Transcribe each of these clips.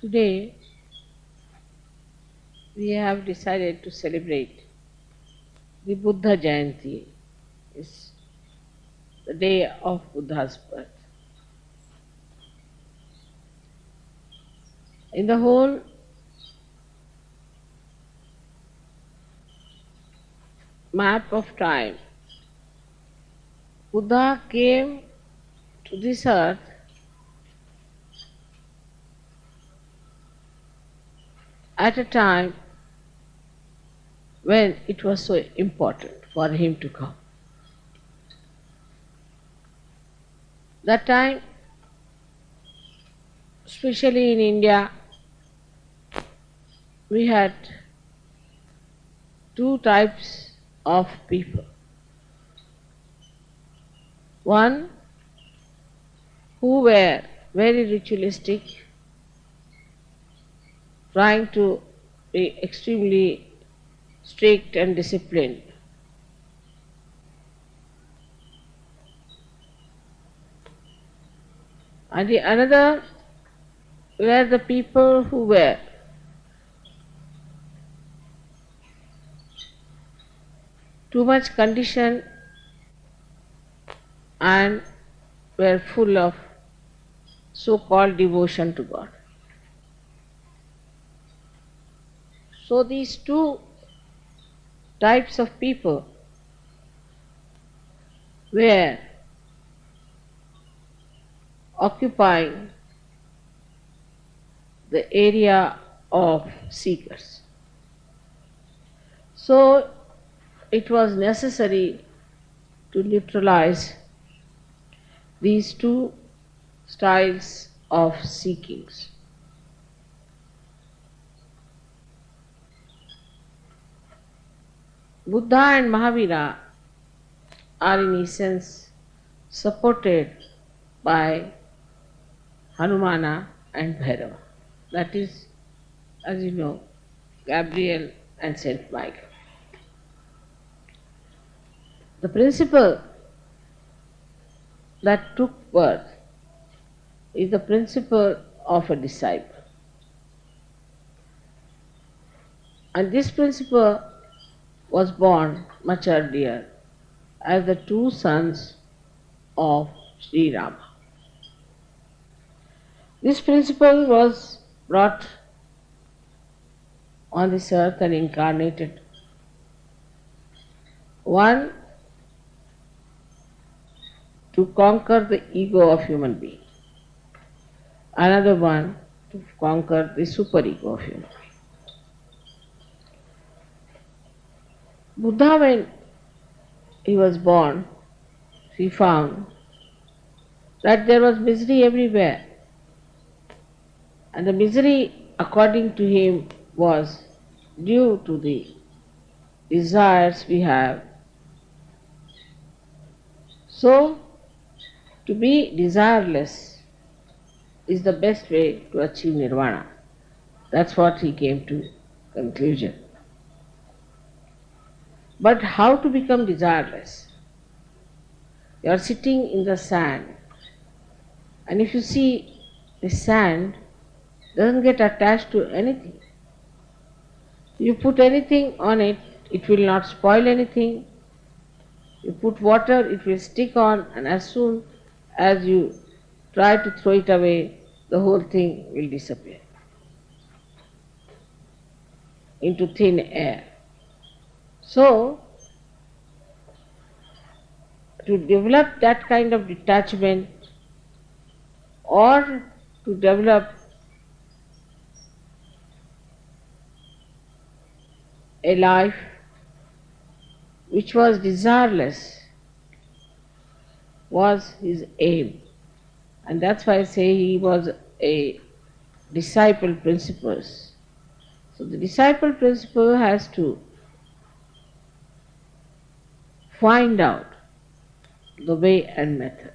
Today we have decided to celebrate the Buddha Jayanti. It's the day of Buddha's birth. In the whole map of time, Buddha came to this earth at a time when it was so important for him to come. That time, especially in India, we had two types of people. One who were very ritualistic, trying to be extremely strict and disciplined. And the another were the people who were too much conditioned and were full of so-called devotion to God. So these two types of people were occupying the area of seekers. So it was necessary to neutralize these two styles of seekings. Buddha and Mahavira are in essence supported by Hanumana and Bhairava. That is, as you know, Gabriel and Saint Michael. The principle that took birth is the principle of a disciple. And this principle was born much earlier as the two sons of Sri Rama. This principle was brought on this earth and incarnated. One, to conquer the ego of human being. Another one, to conquer the superego of human being. Buddha, when he was born, he found that there was misery everywhere. And the misery, according to him, was due to the desires we have. So, to be desireless is the best way to achieve nirvana. That's what he came to conclusion. But how to become desireless? You are sitting in the sand, and if you see the sand doesn't get attached to anything. You put anything on it, it will not spoil anything. You put water, it will stick on, and as soon as you try to throw it away, the whole thing will disappear into thin air. So, to develop that kind of detachment or to develop a life which was desireless was his aim. And that's why I say he was a disciple principle. So the disciple principle has to find out the way and method.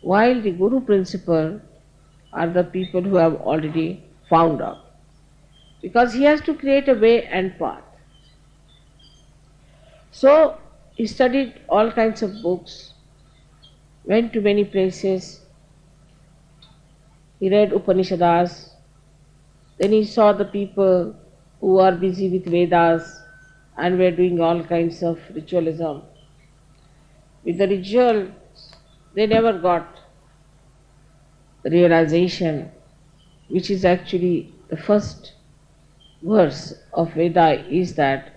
While the Guru principle are the people who have already found out. Because he has to create a way and path. So he studied all kinds of books, went to many places, He read Upanishads. Then he saw the people who are busy with Vedas and were doing all kinds of ritualism. With the ritual, they never got the realization, which is actually the first verse of Veda, is that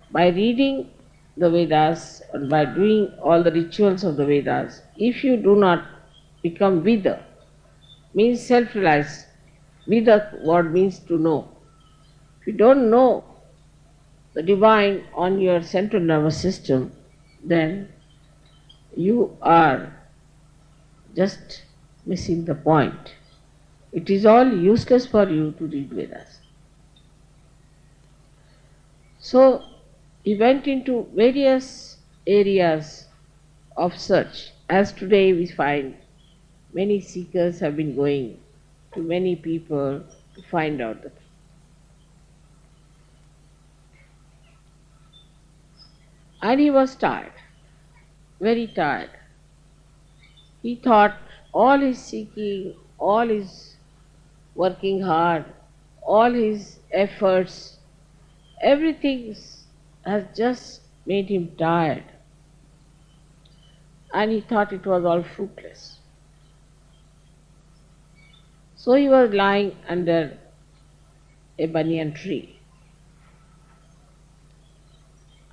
by reading the Vedas and by doing all the rituals of the Vedas, if you do not become Vida, means self-realized. Vida word means to know. If you don't know the divine on your central nervous system, then you are just missing the point. It is all useless for you to read Vedas. So he went into various areas of search. As today we find many seekers have been going to many people to find out the truth. And he was tired, very tired. He thought all his seeking, all his working hard, all his efforts, everything has just made him tired. And he thought it was all fruitless. So he was lying under a banyan tree.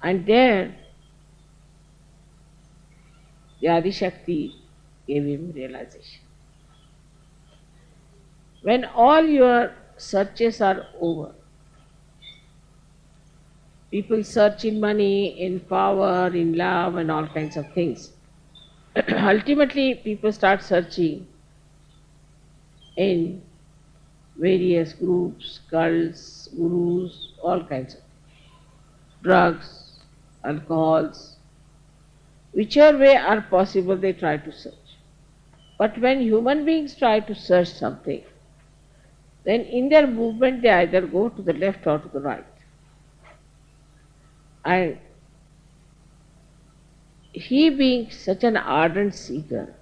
And there, the Adi-Shakti gave him realization. When all your searches are over, people search in money, in power, in love, and all kinds of things. Ultimately, people start searching in various groups, cults, gurus, all kinds of drugs, alcohols. Whichever way are possible, they try to search. But when human beings try to search something, then in their movement they either go to the left or to the right. And he, being such an ardent seeker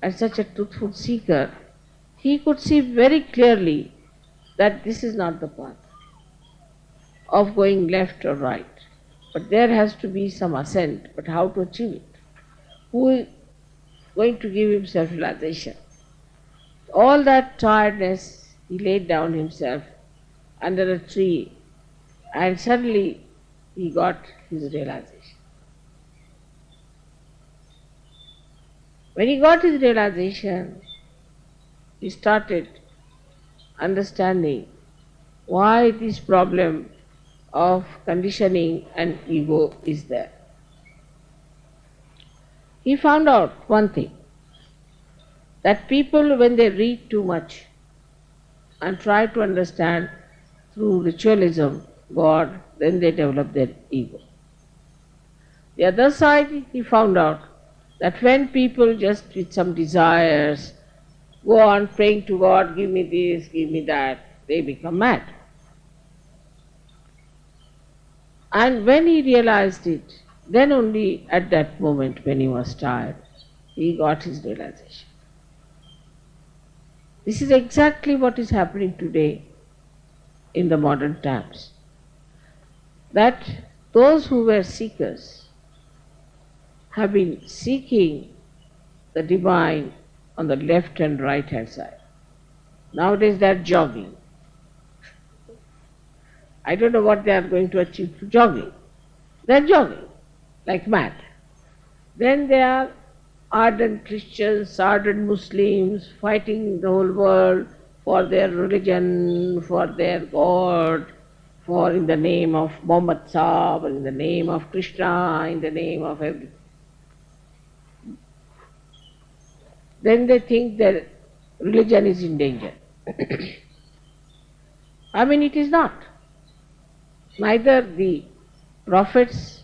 and such a truthful seeker, he could see very clearly that this is not the path of going left or right. But there has to be some ascent, but how to achieve it? Who is going to give him self-realization? All that tiredness, he laid down himself under a tree, and suddenly he got his realization. When he got his realization, he started understanding why this problem of conditioning and ego is there. He found out one thing, that people, when they read too much and try to understand through ritualism God, then they develop their ego. The other side, he found out that when people just with some desires go on praying to God, give me this, give me that, they become mad. And when he realized it, then only at that moment when he was tired, he got his realization. This is exactly what is happening today in the modern times. That those who were seekers have been seeking the divine on the left and right hand side. Nowadays they are jogging. I don't know what they are going to achieve through jogging. They are jogging like mad. Then they are ardent Christians, ardent Muslims, fighting the whole world for their religion, for their God, for in the name of Muhammad Sahib, in the name of Krishna, in the name of everything. Then they think that religion is in danger. I mean, it is not. Neither the prophets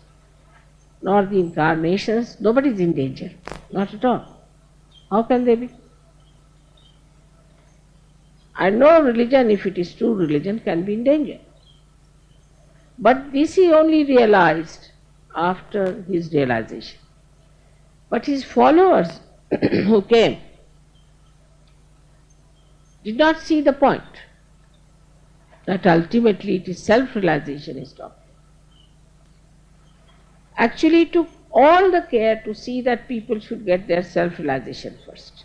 nor the incarnations, nobody is in danger. Not at all. How can they be? And no religion, if it is true religion, can be in danger. But this he only realized after his realization. But his followers who came, did not see the point that ultimately it is self-realization is talking. Actually took all the care to see that people should get their self-realization first.